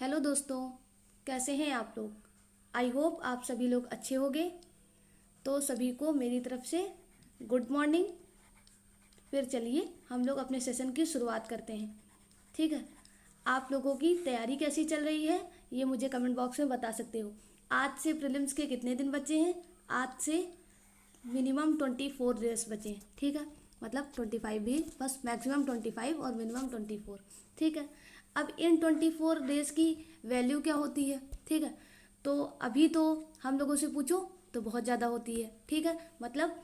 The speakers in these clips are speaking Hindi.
हेलो दोस्तों, कैसे हैं आप लोग। आई होप आप सभी लोग अच्छे होंगे। तो सभी को मेरी तरफ से गुड मॉर्निंग। फिर चलिए हम लोग अपने सेशन की शुरुआत करते हैं। ठीक है, आप लोगों की तैयारी कैसी चल रही है ये मुझे कमेंट बॉक्स में बता सकते हो। आज से प्रीलिम्स के कितने दिन बचे हैं। आज से मिनिमम 24 डेज बचे हैं। ठीक है, मतलब 25 भी, बस मैक्सिमम 25 और मिनिमम 24। ठीक है, अब इन 24 डेज की वैल्यू क्या होती है। ठीक है, तो अभी तो हम लोगों से पूछो तो बहुत ज़्यादा होती है। ठीक है, मतलब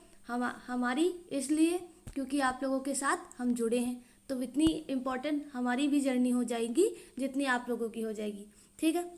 हमारी इसलिए क्योंकि आप लोगों के साथ हम जुड़े हैं, तो इतनी इम्पोर्टेंट हमारी भी जर्नी हो जाएगी जितनी आप लोगों की हो जाएगी। ठीक है,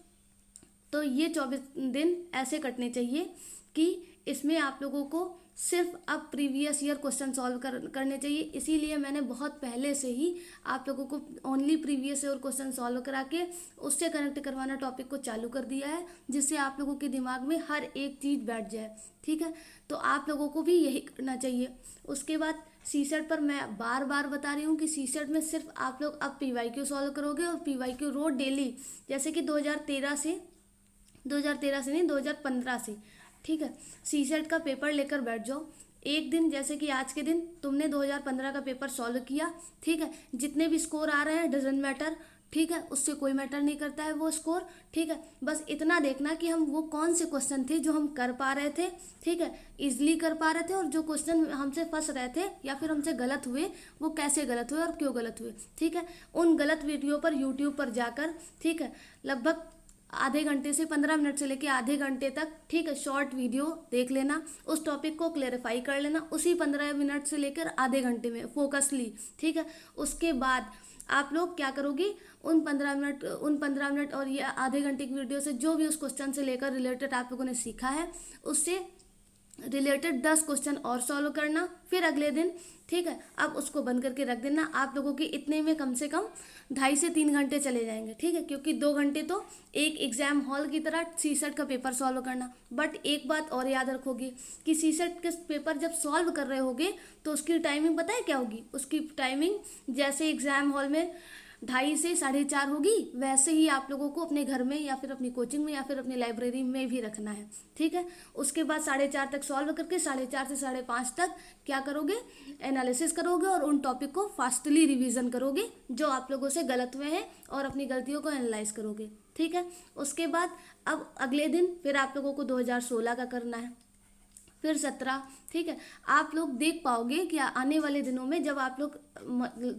तो ये 24 दिन ऐसे कटने चाहिए कि इसमें आप लोगों को सिर्फ अब प्रीवियस ईयर क्वेश्चन सॉल्व करने चाहिए। इसीलिए मैंने बहुत पहले से ही आप लोगों को only previous year question solve करा के उससे कनेक्ट करवाना टॉपिक को चालू कर दिया है, जिससे आप लोगों के दिमाग में हर एक चीज़ बैठ जाए। ठीक है, तो आप लोगों को भी यही करना चाहिए। उसके बाद सी सेट पर मैं बार बार बता रही हूँ कि सी सेट में सिर्फ आप लोग अब PYQ सॉल्व करोगे और PYQ रोज डेली, जैसे कि 2013 से नहीं 2015 से। ठीक है, सी सेट का पेपर लेकर बैठ जाओ। एक दिन जैसे कि आज के दिन तुमने 2015 का पेपर सॉल्व किया। ठीक है, जितने भी स्कोर आ रहे हैं डजेंट मैटर। ठीक है, उससे कोई मैटर नहीं करता है वो स्कोर। ठीक है, बस इतना देखना कि हम वो कौन से क्वेश्चन थे जो हम कर पा रहे थे। ठीक है, इजली कर पा रहे थे, और जो क्वेश्चन हमसे फंस रहे थे या फिर हमसे गलत हुए वो कैसे गलत हुए और क्यों गलत हुए। ठीक है, उन गलत वीडियो पर यूट्यूब पर जाकर, ठीक है, लगभग आधे घंटे से 15 मिनट से लेके आधे घंटे तक, ठीक है, शॉर्ट वीडियो देख लेना, उस टॉपिक को क्लेरिफाई कर लेना उसी 15 मिनट से लेकर आधे घंटे में फोकसली। ठीक है, उसके बाद आप लोग क्या करोगे, उन 15 मिनट और ये आधे घंटे की वीडियो से जो भी उस क्वेश्चन से लेकर रिलेटेड आप लोगों ने सीखा है उससे रिलेटेड 10 क्वेश्चन और सॉल्व करना, फिर अगले दिन। ठीक है, अब उसको बंद करके रख देना। आप लोगों के इतने में कम से कम 2.5 से 3 घंटे चले जाएंगे। ठीक है, क्योंकि 2 घंटे तो एक एग्जाम हॉल की तरह सी सेट का पेपर सॉल्व करना। बट एक बात और याद रखोगे कि सी सेट के पेपर जब सॉल्व कर रहे होगे तो उसकी टाइमिंग पता है क्या होगी। उसकी टाइमिंग जैसे एग्जाम हॉल में 2:30 से 4:30 होगी, वैसे ही आप लोगों को अपने घर में या फिर अपनी कोचिंग में या फिर अपनी लाइब्रेरी में भी रखना है। ठीक है, उसके बाद 4:30 तक सॉल्व करके 4:30 से 5:30 तक क्या करोगे, एनालिसिस करोगे और उन टॉपिक को फास्टली रिवीजन करोगे जो आप लोगों से गलत हुए हैं और अपनी गलतियों को एनालाइज करोगे। ठीक है, उसके बाद अब अगले दिन फिर आप लोगों को 2016 का करना है, फिर 17। ठीक है, आप लोग देख पाओगे कि आने वाले दिनों में जब आप लोग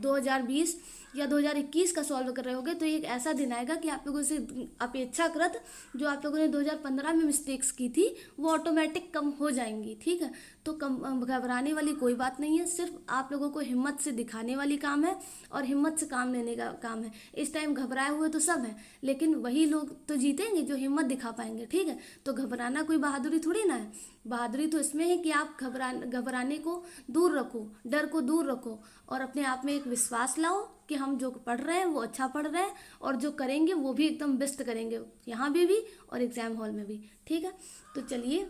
2020 या 2021 का सॉल्व कर रहे होगे तो एक ऐसा दिन आएगा कि आप लोगों से अपेक्षाकृत जो आप लोगों ने 2015 में मिस्टेक्स की थी वो ऑटोमेटिक कम हो जाएंगी। ठीक है, तो कम घबराने वाली कोई बात नहीं है, सिर्फ आप लोगों को हिम्मत से दिखाने वाली काम है और हिम्मत से काम लेने का काम है। इस टाइम घबराए हुए तो सब हैं, लेकिन वही लोग तो जीतेंगे जो हिम्मत दिखा पाएंगे। ठीक है, तो घबराना कोई बहादुरी थोड़ी ना है। बहादुरी तो इसमें है कि आप घबराने को दूर रखो, डर को दूर रखो और अपने आप में एक विश्वास लाओ कि हम जो पढ़ रहे हैं वो अच्छा पढ़ रहे हैं और जो करेंगे वो भी एकदम बेस्ट करेंगे, यहाँ भी और एग्जाम हॉल में भी। ठीक है, तो चलिए,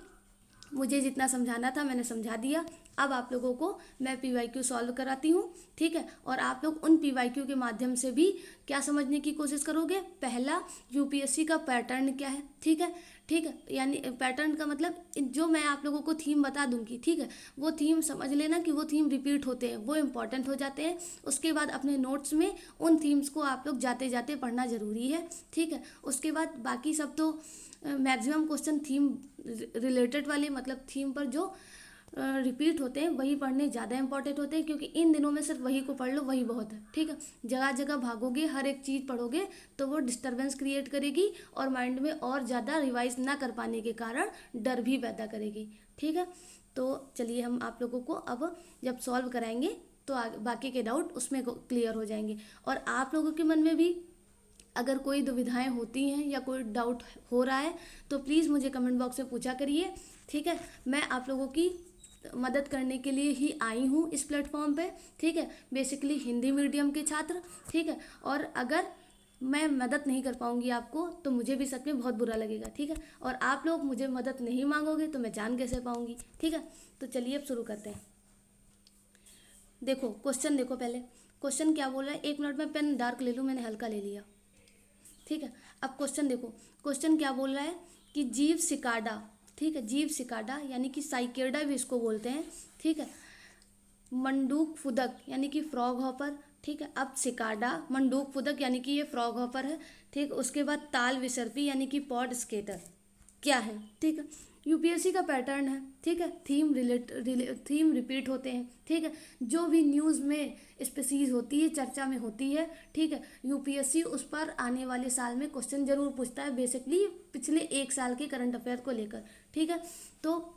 मुझे जितना समझाना था मैंने समझा दिया। अब आप लोगों को मैं PYQ सॉल्व कराती हूँ। ठीक है, और आप लोग उन PYQ के माध्यम से भी क्या समझने की कोशिश करोगे। पहला, UPSC का पैटर्न क्या है। ठीक है, ठीक है, यानी पैटर्न का मतलब जो मैं आप लोगों को थीम बता दूंगी, ठीक है, वो थीम समझ लेना कि वो थीम रिपीट होते हैं, वो इंपॉर्टेंट हो जाते हैं। उसके बाद अपने नोट्स में उन थीम्स को आप लोग जाते जाते पढ़ना ज़रूरी है। ठीक है, उसके बाद बाकी सब तो मैक्सिमम क्वेश्चन थीम रिलेटेड वाले, मतलब थीम पर जो रिपीट होते हैं वही पढ़ने ज़्यादा इंपॉर्टेंट होते हैं, क्योंकि इन दिनों में सिर्फ वही को पढ़ लो, वही बहुत है। ठीक है, जगह जगह भागोगे, हर एक चीज़ पढ़ोगे तो वो डिस्टर्बेंस क्रिएट करेगी और माइंड में और ज़्यादा रिवाइज ना कर पाने के कारण डर भी पैदा करेगी। ठीक है, तो चलिए हम आप लोगों को अब जब सॉल्व कराएंगे तो बाकी के डाउट उसमें क्लियर हो जाएंगे। और आप लोगों के मन में भी अगर कोई दुविधाएं होती हैं या कोई डाउट हो रहा है तो प्लीज़ मुझे कमेंट बॉक्स में पूछा करिए। ठीक है, मैं आप लोगों की मदद करने के लिए ही आई हूँ इस प्लेटफॉर्म पे। ठीक है, बेसिकली हिंदी मीडियम के छात्र। ठीक है, और अगर मैं मदद नहीं कर पाऊँगी आपको तो मुझे भी सच में बहुत बुरा लगेगा। ठीक है, और आप लोग मुझे मदद नहीं मांगोगे तो मैं जान कैसे पाऊँगी। ठीक है, तो चलिए अब शुरू करते हैं। देखो क्वेश्चन, देखो पहले क्वेश्चन क्या बोल रहा है। 1 मिनट में पेन डार्क ले लूँ, मैंने हल्का ले लिया। ठीक है। अब क्वेश्चन देखो, क्वेश्चन क्या बोल रहा है कि जीव सिकाडा, ठीक है, जीव सिकाडा यानी कि साइकेडा भी इसको बोलते हैं, ठीक है। मंडूक फुदक यानी कि फ्रॉग हॉपर, ठीक है। अब सिकाडा, मंडूक फुदक यानी कि ये फ्रॉग हॉपर है, ठीक। उसके बाद ताल विसर्पी यानी कि पॉड स्केटर क्या है, ठीक है। यूपीएससी का पैटर्न है, ठीक है, थीम रिपीट होते हैं, ठीक है। जो भी न्यूज़ में स्पीसीज होती है, चर्चा में होती है, ठीक है, यूपीएससी उस पर आने वाले साल में क्वेश्चन जरूर पूछता है, बेसिकली पिछले 1 साल के करंट अफेयर को लेकर, ठीक है। तो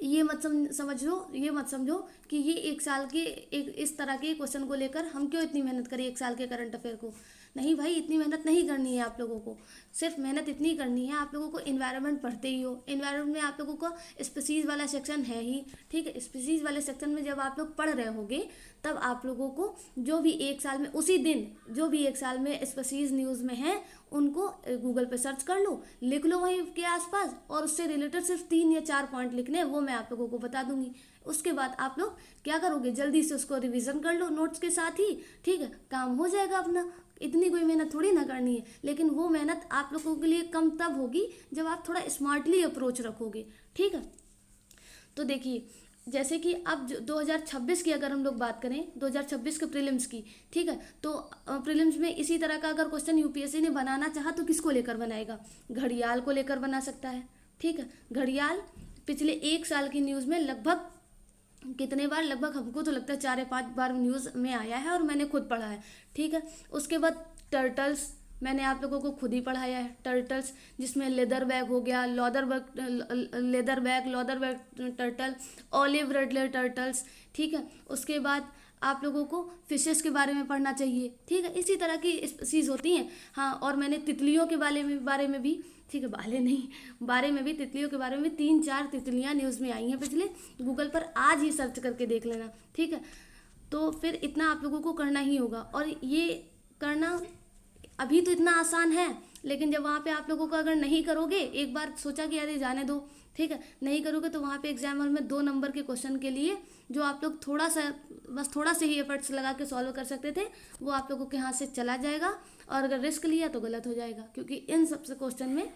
ये मत समझ लो, ये मत समझो कि ये 1 साल के एक इस तरह के क्वेश्चन को लेकर हम क्यों इतनी मेहनत करें 1 साल के करंट अफेयर को। नहीं भाई, इतनी मेहनत नहीं करनी है आप लोगों को। सिर्फ मेहनत इतनी करनी है, आप लोगों को इन्वायरमेंट पढ़ते ही हो, इन्वायरमेंट में आप लोगों को स्पीसीज वाला सेक्शन है ही, ठीक है। स्पीसीज वाले सेक्शन में जब आप लोग पढ़ रहे होगे तब आप लोगों को जो भी 1 साल में उसी दिन जो भी 1 साल में स्पीसीज न्यूज़ में है उनको गूगल पे सर्च कर लो, लिख लो वहीं के आसपास, और उससे रिलेटेड सिर्फ 3 या 4 पॉइंट लिखने हैं, वो मैं आप लोगों को बता दूंगी। उसके बाद आप लोग क्या करोगे, जल्दी से उसको रिवीजन कर लो नोट्स के साथ ही, ठीक है, काम हो जाएगा अपना। इतनी कोई मेहनत थोड़ी ना करनी है, लेकिन वो मेहनत आप लोगों के लिए कम तब होगी जब आप थोड़ा स्मार्टली अप्रोच रखोगे, ठीक है। तो देखिए, जैसे कि अब 2026 की अगर हम लोग बात करें, 2026 के प्रीलिम्स की, ठीक है, तो प्रीलिम्स में इसी तरह का अगर क्वेश्चन यूपीएससी ने बनाना चाहा तो किसको लेकर बनाएगा, घड़ियाल को लेकर बना सकता है, ठीक है। घड़ियाल पिछले 1 साल की न्यूज़ में लगभग कितने बार, लगभग हमको तो लगता है 4 या 5 बार न्यूज़ में आया है और मैंने खुद पढ़ा है, ठीक है। उसके बाद टर्टल्स, मैंने आप लोगों को खुद ही पढ़ाया है, टर्टल्स जिसमें लेदर बैग हो गया, leather bag turtle, olive ridley turtles, ठीक है। उसके बाद आप लोगों को फिशेस के बारे में पढ़ना चाहिए, ठीक है। इसी तरह की स्पीसीज होती हैं। हाँ, और मैंने तितलियों के बारे में भी, ठीक है, बारे में भी तितलियों के बारे में भी 3-4 तितलियाँ न्यूज़ में आई हैं पिछले, गूगल पर आज ही सर्च करके देख लेना, ठीक है। तो फिर इतना आप लोगों को करना ही होगा, और ये करना अभी तो इतना आसान है, लेकिन जब वहाँ पे आप लोगों को अगर नहीं करोगे, एक बार सोचा कि अरे जाने दो, ठीक है, नहीं करोगे तो वहाँ पे एग्जाम हॉल में 2 नंबर के क्वेश्चन के लिए जो आप लोग थोड़ा सा ही एफर्ट्स लगा के सॉल्व कर सकते थे, वो आप लोगों के हाथ से चला जाएगा, और अगर रिस्क लिया तो गलत हो जाएगा, क्योंकि इन सबसे क्वेश्चन में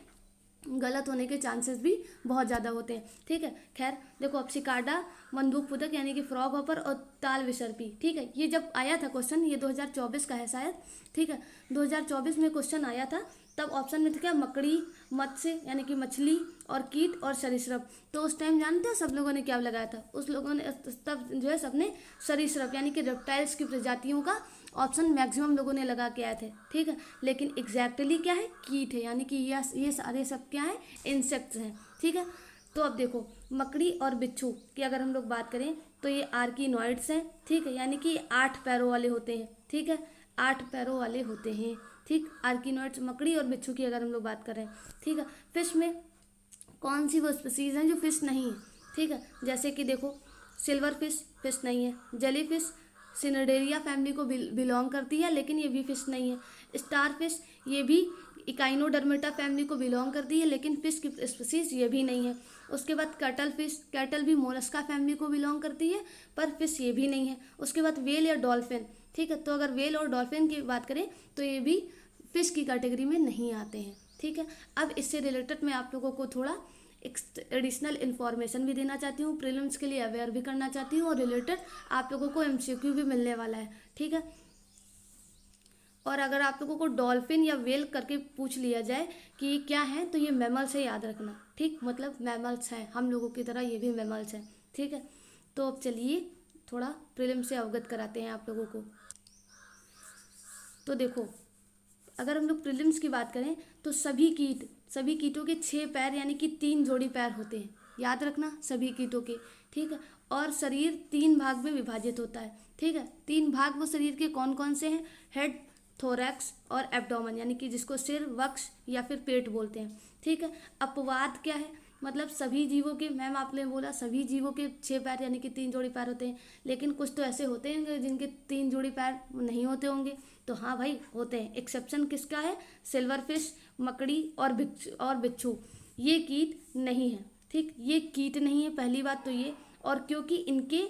गलत होने के चांसेस भी बहुत ज़्यादा होते हैं, ठीक है। खैर देखो, अब सिकाडा, बंदूक फुदक यानी कि फ्रॉग हॉपर और ताल विसर्पी, ठीक है, ये जब आया था क्वेश्चन, ये 2024 का है शायद, ठीक है, 2024 में क्वेश्चन आया था, तब ऑप्शन में था क्या, मकड़ी, मत्स्य यानी कि मछली, और कीट और सरीसृप। तो उस टाइम जानते हो सब लोगों ने क्या लगाया था, उस लोगों ने तब जो है सबने सरीसृप यानी कि रेप्टाइल्स की प्रजातियों का ऑप्शन मैक्सिमम लोगों ने लगा के आए थे, ठीक है। लेकिन एग्जैक्टली क्या है, कीट है, यानी कि ये सारे सब क्या है, इंसेक्ट्स हैं, ठीक है। तो अब देखो, मकड़ी और बिच्छू की अगर हम लोग बात करें तो ये आर्किनॉइड्स हैं, ठीक है, यानी कि 8 पैरों वाले होते हैं, ठीक है, 8 पैरों वाले होते हैं, ठीक। आर्किनॉइड्स, मकड़ी और बिच्छू की अगर हम लोग बात करें, ठीक है। फिश में कौन सी वो स्पीसीज हैं जो फिश नहीं है, ठीक है, जैसे कि देखो, सिल्वर फिश नहीं है, जेली फिश सिनडेरिया फैमिली को बिलोंग करती है, लेकिन ये भी फिश नहीं है। स्टार फिश, ये भी इकाइनोडर्मेटा फैमिली को बिलोंग करती है, लेकिन फिश की स्पीसीज ये भी नहीं है। उसके बाद कैटल फिश, कैटल भी मोलस्का फैमिली को बिलोंग करती है, पर फिश ये भी नहीं है। उसके बाद वेल या डॉल्फिन, ठीक है, तो अगर वेल और डॉल्फिन की बात करें तो ये भी फिश की कैटेगरी में नहीं आते हैं, ठीक है। अब इससे रिलेटेड मैं आप लोगों को थोड़ा एडिशनल इन्फॉर्मेशन भी देना चाहती हूँ, प्रीलिम्स के लिए अवेयर भी करना चाहती हूँ, और रिलेटेड आप लोगों को एमसीक्यू भी मिलने वाला है, ठीक है। और अगर आप लोगों को डॉल्फिन या वेल करके पूछ लिया जाए कि ये क्या है, तो ये मैमल्स है, याद रखना, ठीक, मतलब मैमल्स हैं, हम लोगों की तरह ये भी मैमल्स हैं, ठीक है। तो अब चलिए थोड़ा प्रीलिम्स से अवगत कराते हैं आप लोगों को। तो देखो, अगर हम लोग प्रीलिम्स की बात करें तो सभी कीटों के 6 पैर यानी कि 3 जोड़ी पैर होते हैं, याद रखना, सभी कीटों के, ठीक है। और शरीर 3 भाग में विभाजित होता है, ठीक है। 3 भाग वो शरीर के कौन कौन से हैं, हेड, थोरैक्स और एब्डोमेन, यानी कि जिसको सिर, वक्ष या फिर पेट बोलते हैं, ठीक है। अपवाद क्या है, मतलब सभी जीवों के, मैम आपने बोला सभी जीवों के 6 पैर यानी कि 3 जोड़ी पैर होते हैं, लेकिन कुछ तो ऐसे होते हैं जिनके 3 जोड़ी पैर नहीं होते होंगे, तो हाँ भाई होते हैं। एक्सेप्शन किसका है, सिल्वर फिश, मकड़ी और बिच्छू, ये कीट नहीं है, ठीक, ये कीट नहीं है, पहली बात तो ये, और क्योंकि इनके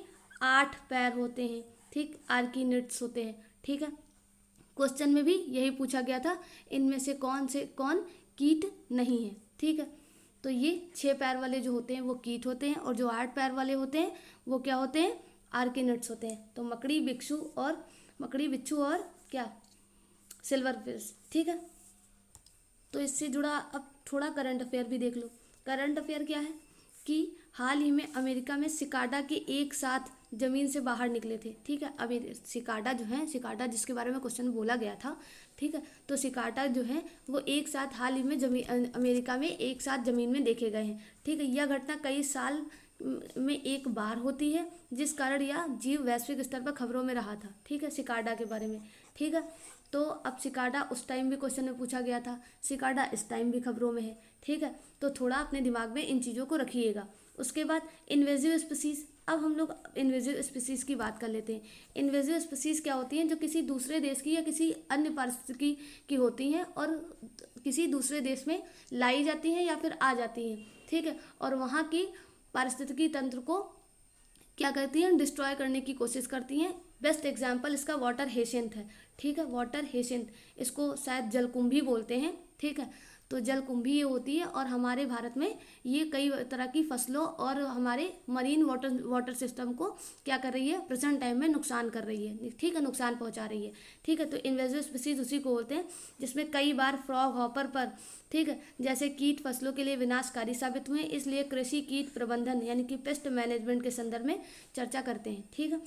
8 पैर होते हैं, ठीक, आर्किनिड्स होते हैं, ठीक है। क्वेश्चन में भी यही पूछा गया था, इनमें से कौन कीट नहीं है। ठीक है, तो ये 6 पैर वाले जो होते हैं वो कीट होते हैं, और जो 8 पैर वाले होते हैं वो क्या होते हैं, आर्किनिड्स होते हैं। तो मकड़ी, बिच्छू और क्या, सिल्वर फिश। ठीक है, तो इससे जुड़ा अब थोड़ा करंट अफेयर भी देख लो। करंट अफेयर क्या है कि हाल ही में अमेरिका में सिकाडा के एक साथ ज़मीन से बाहर निकले थे। ठीक है, अभी सिकाडा जो है, सिकाडा जिसके बारे में क्वेश्चन बोला गया था, ठीक है, तो सिकाडा जो है वो एक साथ हाल ही में अमेरिका में एक साथ ज़मीन में देखे गए हैं। ठीक है, यह घटना कई साल में एक बार होती है, जिस कारण यह जीव वैश्विक स्तर पर खबरों में रहा था। ठीक है, सिकाडा के बारे में। ठीक है, तो अब सिकाडा उस टाइम भी क्वेश्चन में पूछा गया था, सिकाडा इस टाइम भी खबरों में है। ठीक है, तो थोड़ा अपने दिमाग में इन चीज़ों को रखिएगा। उसके बाद इन्वेजिव स्पीसीज। अब हम लोग इन्वेजिव स्पीसीज की बात कर लेते हैं। इन्वेजिव स्पीसीज क्या होती हैं, जो किसी दूसरे देश की या किसी अन्य पारिस्थितिकी की होती हैं और किसी दूसरे देश में लाई जाती हैं या फिर आ जाती हैं। ठीक है, और वहाँ की पारिस्थितिकी तंत्र को क्या करती हैं, डिस्ट्रॉय करने की कोशिश करती हैं। बेस्ट एग्जाम्पल इसका वाटर हेसियंथ है। ठीक है, वाटर हेसियंथ, इसको शायद जलकुंभी बोलते हैं। ठीक है, तो जलकुंभी ये होती है, और हमारे भारत में ये कई तरह की फसलों और हमारे मरीन वाटर सिस्टम को क्या कर रही है, प्रेजेंट टाइम में नुकसान कर रही है। ठीक है, नुकसान पहुंचा रही है। ठीक है, तो इन्वेजिव स्पीसीज उसी को बोलते हैं जिसमें कई बार फ्रॉग हॉपर पर, ठीक है, जैसे कीट फसलों के लिए विनाशकारी साबित हुए। इसलिए कृषि कीट प्रबंधन यानी कि पेस्ट मैनेजमेंट के संदर्भ में चर्चा करते हैं। ठीक है,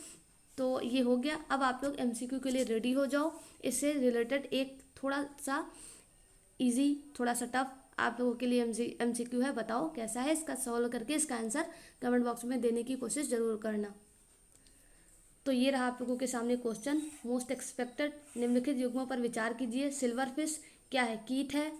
तो ये हो गया। अब आप लोग एमसीक्यू के लिए रेडी हो जाओ। इससे रिलेटेड एक थोड़ा सा इजी, थोड़ा सा टफ आप लोगों के लिए एमसीक्यू है। बताओ कैसा है, इसका सॉल्व करके इसका आंसर कमेंट बॉक्स में देने की कोशिश जरूर करना। तो ये रहा आप लोगों के सामने क्वेश्चन। मोस्ट एक्सपेक्टेड, निम्नलिखित युग्मों पर विचार कीजिए। सिल्वर फिश क्या है, कीट है।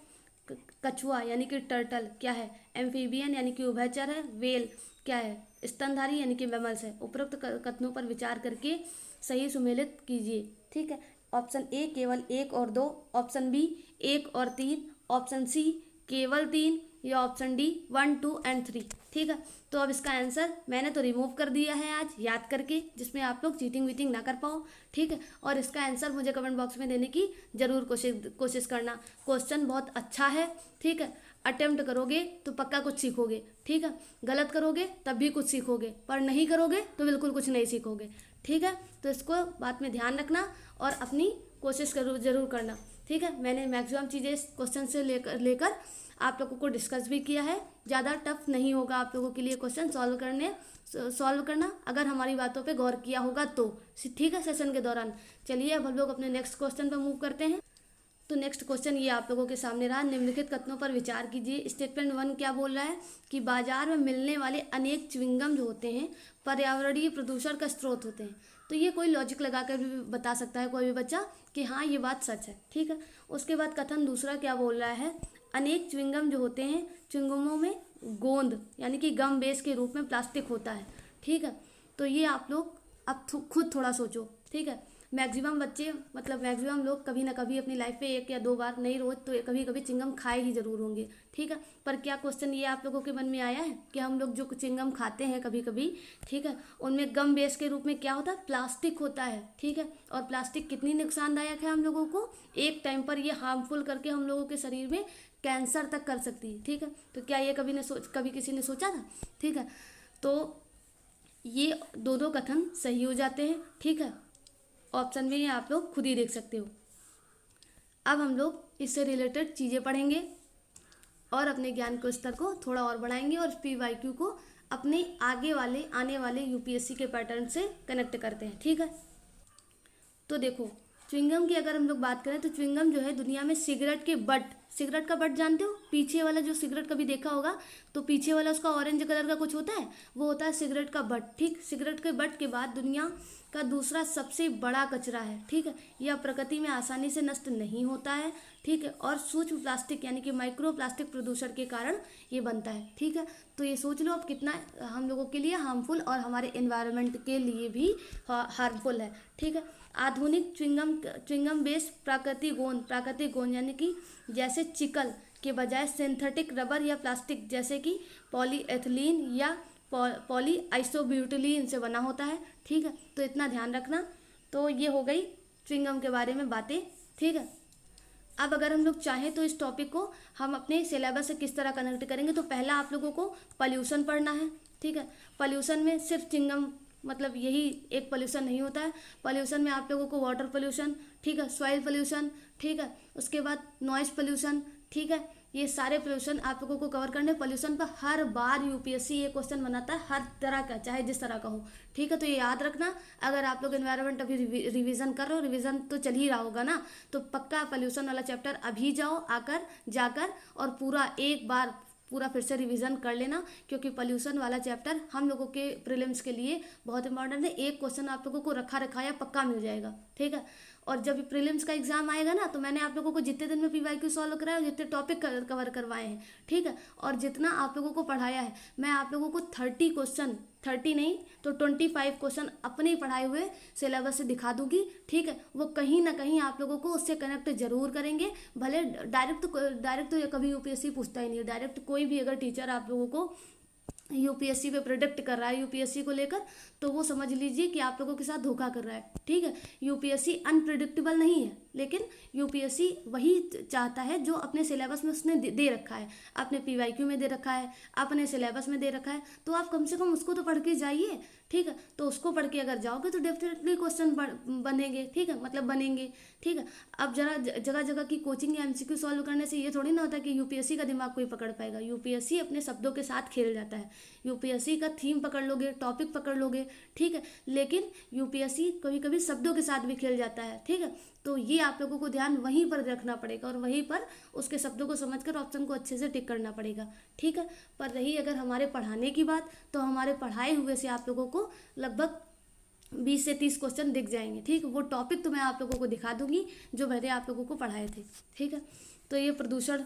कछुआ यानी कि टर्टल क्या है, एम्फीबियन यानी कि उभयचर है। वेल क्या है, स्तनधारी यानी कि मैमल्स है। उपरोक्त कथनों पर विचार करके सही सुमेलित कीजिए। ठीक है, ऑप्शन ए केवल 1 और 2, ऑप्शन बी 1 और 3, ऑप्शन सी केवल 3, या ऑप्शन डी 1, 2 एंड 3। ठीक है, तो अब इसका आंसर मैंने तो रिमूव कर दिया है आज याद करके, जिसमें आप लोग चीटिंग वीटिंग ना कर पाओ। ठीक है, और इसका आंसर मुझे कमेंट बॉक्स में देने की जरूर कोशिश करना। क्वेश्चन बहुत अच्छा है। ठीक है, अटेम्प्ट करोगे तो पक्का कुछ सीखोगे। ठीक है, गलत करोगे तब भी कुछ सीखोगे, पर नहीं करोगे तो बिल्कुल कुछ नहीं सीखोगे। ठीक है, तो इसको बात में ध्यान रखना और अपनी कोशिश जरूर करना। ठीक है, मैंने मैक्सिमम चीज़ें इस क्वेश्चन से लेकर आप लोगों को डिस्कस भी किया है। ज़्यादा टफ नहीं होगा आप लोगों के लिए क्वेश्चन सॉल्व करना, अगर हमारी बातों पे गौर किया होगा तो। ठीक है, सेशन के दौरान। चलिए अब हम लोग अपने नेक्स्ट क्वेश्चन पर मूव करते हैं। तो नेक्स्ट क्वेश्चन ये आप लोगों के सामने रहा। निम्नलिखित कथनों पर विचार कीजिए। स्टेटमेंट 1 क्या बोल रहा है कि बाजार में मिलने वाले अनेक च्युइंगम जो होते हैं पर्यावरणीय प्रदूषण का स्रोत होते हैं। तो ये कोई लॉजिक लगा कर भी बता सकता है कोई भी बच्चा कि हाँ ये बात सच है। ठीक है, उसके बाद कथन दूसरा क्या बोल रहा है, अनेक च्युइंगम जो होते हैं, च्युइंगमों में गोंद यानी कि गम बेस के रूप में प्लास्टिक होता है। ठीक है, तो ये आप लोग अब खुद थोड़ा सोचो। ठीक है, मैक्सिमम बच्चे मतलब मैक्सिमम लोग कभी ना कभी अपनी लाइफ में 1 या 2 बार, नहीं रोज तो कभी कभी चिंगम खाए ही जरूर होंगे। ठीक है, पर क्या क्वेश्चन ये आप लोगों के मन में आया है कि हम लोग जो चिंगम खाते हैं कभी कभी, ठीक है, उनमें गम बेस के रूप में क्या होता है, प्लास्टिक होता है। ठीक है, और प्लास्टिक कितनी नुकसानदायक है हम लोगों को, एक टाइम पर ये हार्मफुल करके हम लोगों के शरीर में कैंसर तक कर सकती है। ठीक है, तो क्या ये कभी किसी ने सोचा था। ठीक है, तो ये दो कथन सही हो जाते हैं। ठीक है, ऑप्शन में ये आप लोग खुद ही देख सकते हो। अब हम लोग इससे रिलेटेड चीज़ें पढ़ेंगे और अपने ज्ञान के स्तर को थोड़ा और बढ़ाएंगे और PYQ को अपने आने वाले UPSC के पैटर्न से कनेक्ट करते हैं। ठीक है, तो देखो च्युइंगम की अगर हम लोग बात करें तो च्युइंगम जो है दुनिया में सिगरेट का बट जानते हो, पीछे वाला जो सिगरेट कभी देखा होगा तो पीछे वाला उसका ऑरेंज कलर का कुछ होता है, वो होता है सिगरेट का बट। ठीक, सिगरेट के बट के बाद दुनिया का दूसरा सबसे बड़ा कचरा है। ठीक है, यह प्रकृति में आसानी से नष्ट नहीं होता है। ठीक है, और सूक्ष्म प्लास्टिक यानी कि माइक्रो प्लास्टिक प्रदूषण के कारण ये बनता है। ठीक है, तो ये सोच लो अब कितना हम लोगों के लिए हार्मफुल और हमारे एनवायरनमेंट के लिए भी हार्मफुल है। ठीक है, आधुनिक च्युइंगम बेस प्राकृतिक गोंद यानी कि जैसे चिकल के बजाय सिंथेटिक रबर या प्लास्टिक जैसे कि पॉलीएथिलीन या पॉलीआइसोब्यूटिलीन से बना होता है। ठीक है, तो इतना ध्यान रखना। तो ये हो गई च्युइंगम के बारे में बातें। ठीक है। अब अगर हम लोग चाहें तो इस टॉपिक को हम अपने सिलेबस से किस तरह कनेक्ट करेंगे, तो पहला आप लोगों को पॉल्यूशन पढ़ना है। ठीक है, पॉल्यूशन में सिर्फ चिंगम मतलब यही एक पॉल्यूशन नहीं होता है। पॉल्यूशन में आप लोगों को वाटर पॉल्यूशन, ठीक है, सॉइल पॉल्यूशन, ठीक है, उसके बाद नॉइस पॉल्यूशन, ठीक है, ये सारे पोल्यूशन आप लोगों को कवर करने। पोल्यूशन पर हर बार यूपीएससी ये क्वेश्चन बनाता है, हर तरह का, चाहे जिस तरह का हो। ठीक है, तो ये याद रखना। अगर आप लोग एनवायरनमेंट अभी रिवीजन कर रहे हो, रिवीजन तो चल ही रहा होगा ना, तो पक्का पोल्यूशन वाला चैप्टर अभी जाओ, आकर जाकर और पूरा एक बार पूरा फिर से रिवीजन कर लेना, क्योंकि पोल्यूशन वाला चैप्टर हम लोगों के प्रीलिम्स के लिए बहुत इंपॉर्टेंट है। एक क्वेश्चन आप लोगों को रखा रखाया पक्का मिल जाएगा। ठीक है, और जब प्रीलिम्स का एग्जाम आएगा ना, तो मैंने आप लोगों को जितने दिन में पीवाईक्यू सॉल्व कराया, जितने टॉपिक कवर करवाए हैं, ठीक है, और जितना आप लोगों को पढ़ाया है, मैं आप लोगों को 30 क्वेश्चन, 30 नहीं तो 25 क्वेश्चन अपने पढ़ाए हुए सिलेबस से दिखा दूंगी। ठीक है, वो कहीं ना कहीं आप लोगों को उससे कनेक्ट जरूर करेंगे। भले डायरेक्ट तो कभी यूपीएससी पूछता ही नहीं है। डायरेक्ट कोई भी अगर टीचर आप लोगों को यूपीएससी पे प्रोडिक्ट कर रहा है यूपीएससी को लेकर, तो वो समझ लीजिए कि आप लोगों के साथ धोखा कर रहा है। ठीक है, यूपीएससी अनप्रिडिक्टेबल नहीं है, लेकिन यूपीएससी वही चाहता है जो अपने सिलेबस में उसने दे रखा है, अपने पीवाईक्यू में दे रखा है, अपने सिलेबस में दे रखा है, तो आप कम से कम उसको तो पढ़ के जाइए। ठीक है, तो उसको पढ़ के अगर जाओगे तो डेफिनेटली क्वेश्चन बनेंगे। ठीक है, मतलब बनेंगे। ठीक है, अब जरा जगह जगह की कोचिंग या एमसीक्यू सॉल्व करने से ये थोड़ी ना होता कि यूपीएससी का दिमाग कोई पकड़ पाएगा। यूपीएससी अपने शब्दों के साथ खेल जाता है। यूपीएससी का थीम पकड़ लोगे, टॉपिक पकड़ लोगे, ठीक है, लेकिन यूपीएससी कभी कभी शब्दों के साथ भी खेल जाता है। ठीक है, तो ये आप लोगों को ध्यान वहीं पर रखना पड़ेगा और वहीं पर उसके शब्दों को समझकर ऑप्शन को अच्छे से टिक करना पड़ेगा। ठीक है, पर रही अगर हमारे पढ़ाने की बात, तो हमारे पढ़ाए हुए से आप लोगों को लगभग 20 से 30 क्वेश्चन दिख जाएंगे। ठीक है, वो टॉपिक तो मैं आप लोगों को दिखा दूंगी जो मैंने आप लोगों को पढ़ाए थे। ठीक है, तो ये प्रदूषण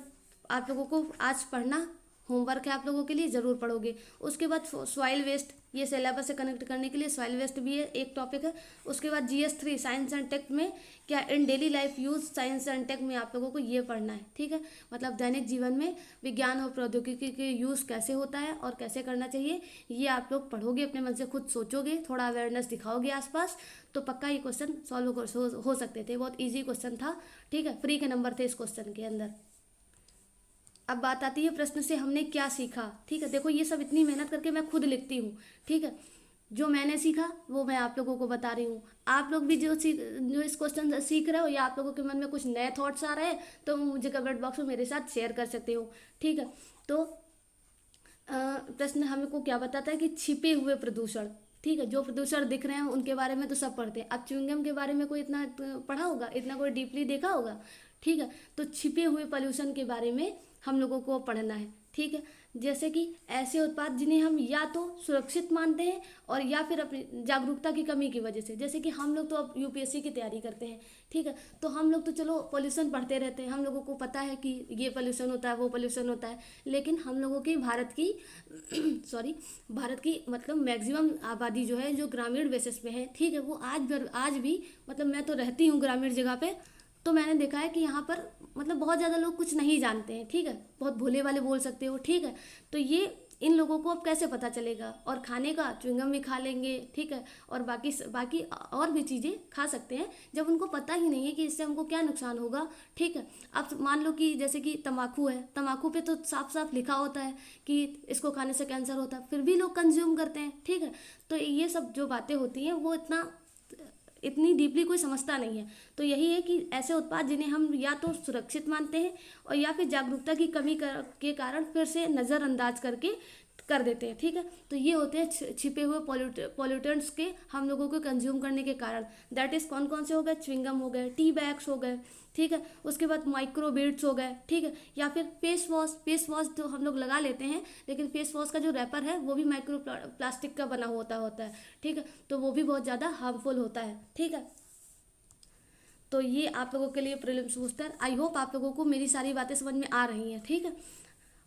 आप लोगों को आज पढ़ना होमवर्क है, आप लोगों के लिए ज़रूर पढ़ोगे। उसके बाद सॉइल वेस्ट, ये सिलेबस से कनेक्ट करने के लिए सॉइल वेस्ट भी है, एक टॉपिक है। उसके बाद GS3 साइंस एंड टेक में क्या in daily life use science and tech में आप लोगों को ये पढ़ना है। ठीक है, मतलब दैनिक जीवन में विज्ञान और प्रौद्योगिकी के यूज़ कैसे होता है और कैसे करना चाहिए, ये आप लोग पढ़ोगे, अपने मन से खुद सोचोगे, थोड़ा अवेयरनेस दिखाओगे आसपास, तो पक्का ये क्वेश्चन सॉल्व हो सकते थे। बहुत ईजी क्वेश्चन था। ठीक है, फ्री के नंबर थे इस क्वेश्चन के अंदर। अब बात आती है प्रश्न से हमने क्या सीखा। ठीक है, देखो ये सब इतनी मेहनत करके मैं खुद लिखती हूँ। ठीक है, जो मैंने सीखा वो मैं आप लोगों को बता रही हूँ। आप लोग भी जो इस क्वेश्चन सीख रहे हो या आप लोगों के मन में कुछ नए थॉट्स आ रहे हैं, तो मुझे कमेंट बॉक्स में मेरे साथ शेयर कर सकते हो। ठीक है, तो प्रश्न हमको क्या बताता है कि छिपे हुए प्रदूषण। ठीक है, जो प्रदूषण दिख रहे हैं उनके बारे में तो सब पढ़ते हैं। अब च्युइंगम के बारे में कोई इतना पढ़ा होगा, इतना कोई डीपली देखा होगा। ठीक है, तो छिपे हुए पॉल्यूशन के बारे में हम लोगों को पढ़ना है। ठीक है, जैसे कि ऐसे उत्पाद जिन्हें हम या तो सुरक्षित मानते हैं और या फिर अपनी जागरूकता की कमी की वजह से, जैसे कि हम लोग तो अब यूपीएससी की तैयारी करते हैं। ठीक है, तो हम लोग तो चलो पोल्यूशन पढ़ते रहते हैं, हम लोगों को पता है कि ये पोल्यूशन होता है, वो पोल्यूशन होता है, लेकिन हम लोगों की भारत की भारत की मतलब मैक्सिमम आबादी जो है, जो ग्रामीण बेसिस पे है। ठीक है, वो आज भी मतलब मैं तो रहती हूँ ग्रामीण जगह पे, तो मैंने देखा है कि यहाँ पर मतलब बहुत ज़्यादा लोग कुछ नहीं जानते हैं। ठीक है, बहुत भोले वाले बोल सकते हो। ठीक है, तो ये इन लोगों को अब कैसे पता चलेगा। और खाने का च्युइंगम भी खा लेंगे, ठीक है, और बाकी और भी चीज़ें खा सकते हैं जब उनको पता ही नहीं है कि इससे हमको क्या नुकसान होगा। ठीक है, अब मान लो कि जैसे कि तम्बाकू है, तम्बाकू पे तो साफ साफ लिखा होता है कि इसको खाने से कैंसर होता है, फिर भी लोग कंज्यूम करते हैं। ठीक है, तो ये सब जो बातें होती हैं वो इतनी डीपली कोई समझता नहीं है। तो यही है कि ऐसे उत्पाद जिन्हें हम या तो सुरक्षित मानते हैं और या फिर जागरूकता की कमी के कारण फिर से नज़रअंदाज करके कर देते हैं। ठीक है, तो ये होते हैं छिपे हुए पॉल्यूटेंट्स के हम लोगों को कंज्यूम करने के कारण। दैट इज़ कौन कौन से हो गए, च्युइंगम हो गए, टी बैग्स हो गए। ठीक है, उसके बाद माइक्रोबीड्स हो गए। ठीक है, या फिर फेस वॉश तो हम लोग लगा लेते हैं, लेकिन फेस वॉश का जो रैपर है वो भी माइक्रो प्लास्टिक का बना होता है। ठीक है, तो वो भी बहुत ज़्यादा हार्मफुल होता है। ठीक है, तो ये आप लोगों के लिए प्रीलिम्स बूस्टर। आई होप आप लोगों को मेरी सारी बातें समझ में आ रही हैं। ठीक है,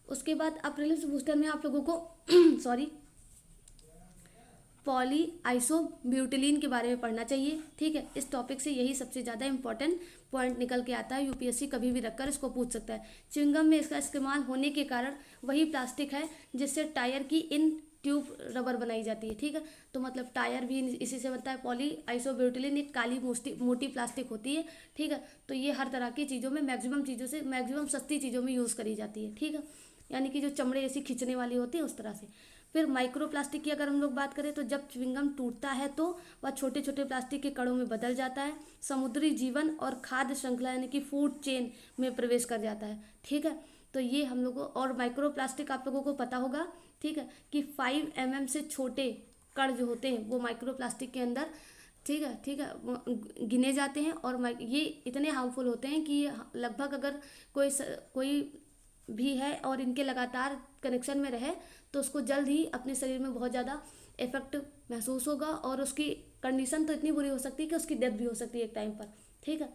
उसके बाद अब प्रीलिम्स बूस्टर में आप लोगों को सॉरी पॉली आइसोब्यूटिलीन के बारे में पढ़ना चाहिए। ठीक है, इस टॉपिक से यही सबसे ज़्यादा इंपॉर्टेंट पॉइंट निकल के आता है। यूपीएससी कभी भी रखकर इसको पूछ सकता है। च्युइंगम में इसका इस्तेमाल होने के कारण वही प्लास्टिक है जिससे टायर की इन ट्यूब रबर बनाई जाती है, ठीक है। तो मतलब टायर भी इसी से बनता है। पॉली आइसोब्यूटिलीन एक काली मोटी प्लास्टिक होती है, ठीक है। तो ये हर तरह की चीज़ों में मैक्सिमम सस्ती चीज़ों में यूज़ करी जाती है, ठीक है। यानी कि जो चमड़े ऐसी खींचने वाली होती है उस तरह से। फिर माइक्रो प्लास्टिक की अगर हम लोग बात करें तो जब च्युइंगम टूटता है तो वह छोटे छोटे प्लास्टिक के कणों में बदल जाता है, समुद्री जीवन और खाद्य श्रृंखला यानी कि फूड चेन में प्रवेश कर जाता है, ठीक है। तो ये हम लोगों और माइक्रो प्लास्टिक आप लोगों को पता होगा, ठीक है, कि 5 mm से छोटे कण जो होते हैं वो माइक्रो प्लास्टिक के अंदर, ठीक है, वो गिने जाते हैं। और ये इतने हार्मफुल होते हैं कि ये लगभग अगर कोई भी है और इनके लगातार कनेक्शन में रहे तो उसको जल्द ही अपने शरीर में बहुत ज़्यादा इफेक्ट महसूस होगा और उसकी कंडीशन तो इतनी बुरी हो सकती है कि उसकी डेथ भी हो सकती है एक टाइम पर, ठीक है।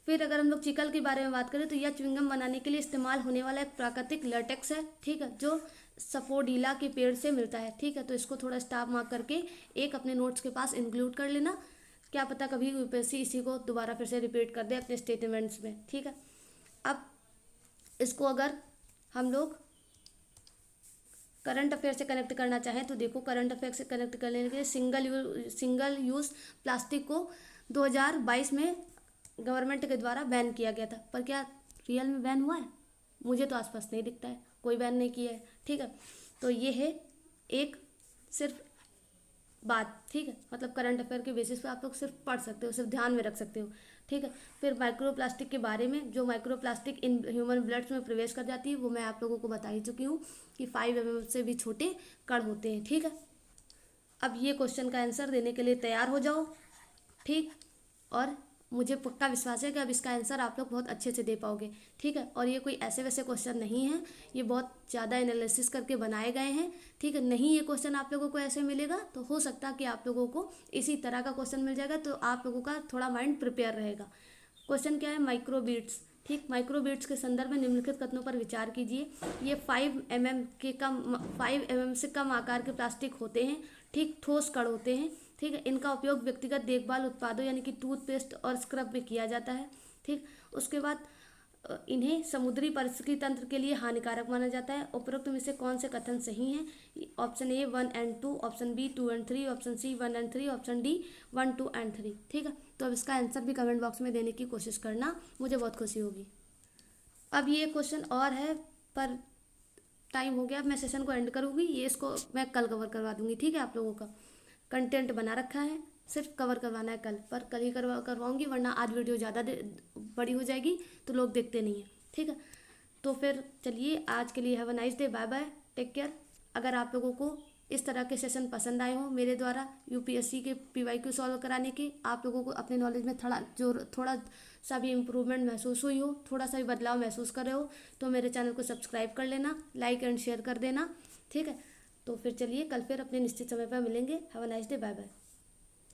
फिर अगर हम लोग चिकल के बारे में बात करें तो यह च्युइंगम बनाने के लिए इस्तेमाल होने वाला एक प्राकृतिक लेटेक्स है, ठीक है, जो सफोडीला के पेड़ से मिलता है, ठीक है। तो इसको थोड़ा स्टाफ मार्क करके एक अपने नोट्स के पास इंक्लूड कर लेना, क्या पता कभी यूपीएससी इसी को दोबारा फिर से रिपीट कर दे अपने स्टेटमेंट्स में, ठीक है। अब इसको अगर हम लोग करंट अफेयर से कनेक्ट करना चाहें तो देखो, करंट अफेयर से कनेक्ट करने के लिए सिंगल यूज़ प्लास्टिक को 2022 में गवर्नमेंट के द्वारा बैन किया गया था। पर क्या रियल में बैन हुआ है? मुझे तो आसपास नहीं दिखता है, कोई बैन नहीं किया है, ठीक है। तो ये है एक सिर्फ बात, ठीक है, मतलब करंट अफेयर के बेसिस पे आप लोग सिर्फ पढ़ सकते हो, सिर्फ ध्यान में रख सकते हो, ठीक है। फिर माइक्रो प्लास्टिक के बारे में, जो micro plastic in human bloods में प्रवेश कर जाती है वो मैं आप लोगों को बता ही चुकी हूँ कि 5 mm से भी छोटे कण होते हैं, ठीक है। अब ये क्वेश्चन का आंसर देने के लिए तैयार हो जाओ, ठीक। और मुझे पक्का विश्वास है कि अब इसका आंसर आप लोग बहुत अच्छे से दे पाओगे, ठीक है। और ये कोई ऐसे वैसे क्वेश्चन नहीं है, ये बहुत ज़्यादा एनालिसिस करके बनाए गए हैं, ठीक है। नहीं ये क्वेश्चन आप लोगों को ऐसे मिलेगा तो हो सकता है कि आप लोगों को इसी तरह का क्वेश्चन मिल जाएगा, तो आप लोगों का थोड़ा माइंड प्रिपेयर रहेगा। क्वेश्चन क्या है? माइक्रोबीट्स, ठीक। माइक्रोबीट्स के संदर्भ में निम्नलिखित कथनों पर विचार कीजिए। ये 5 mm से कम आकार के प्लास्टिक होते हैं, ठीक, ठोस कण होते हैं, ठीक है। इनका उपयोग व्यक्तिगत देखभाल उत्पादों यानी कि टूथपेस्ट और स्क्रब में किया जाता है, ठीक। उसके बाद इन्हें समुद्री पारिस्थितिकी तंत्र के लिए हानिकारक माना जाता है। उपरोक्त में से कौन से कथन सही हैं? ऑप्शन ए 1 और 2, ऑप्शन बी 2 और 3, ऑप्शन सी 1 और 3, ऑप्शन डी 1, 2 और 3, ठीक है। तो अब इसका आंसर भी कमेंट बॉक्स में देने की कोशिश करना, मुझे बहुत खुशी होगी। अब ये क्वेश्चन और है पर टाइम हो गया, अब मैं सेशन को एंड करूँगी, ये इसको मैं कल कवर करवा दूँगी, ठीक है। आप लोगों का कंटेंट बना रखा है, सिर्फ कवर करवाना है कल, पर कल ही करवाऊँगी, वरना आज वीडियो ज़्यादा बड़ी हो जाएगी तो लोग देखते नहीं हैं, ठीक है। तो फिर चलिए आज के लिए have a nice day, bye bye, take care. अगर आप लोगों को इस तरह के सेशन पसंद आए हो मेरे द्वारा यूपीएससी के PYQ सॉल्व कराने के, आप लोगों को अपने नॉलेज में थोड़ा सा भी इम्प्रूवमेंट महसूस हुई हो, थोड़ा सा भी बदलाव महसूस कर रहे हो, तो मेरे चैनल को सब्सक्राइब कर लेना, लाइक एंड शेयर कर देना, ठीक है। तो फिर चलिए कल फिर अपने निश्चित समय पर मिलेंगे। Have a nice day, bye bye.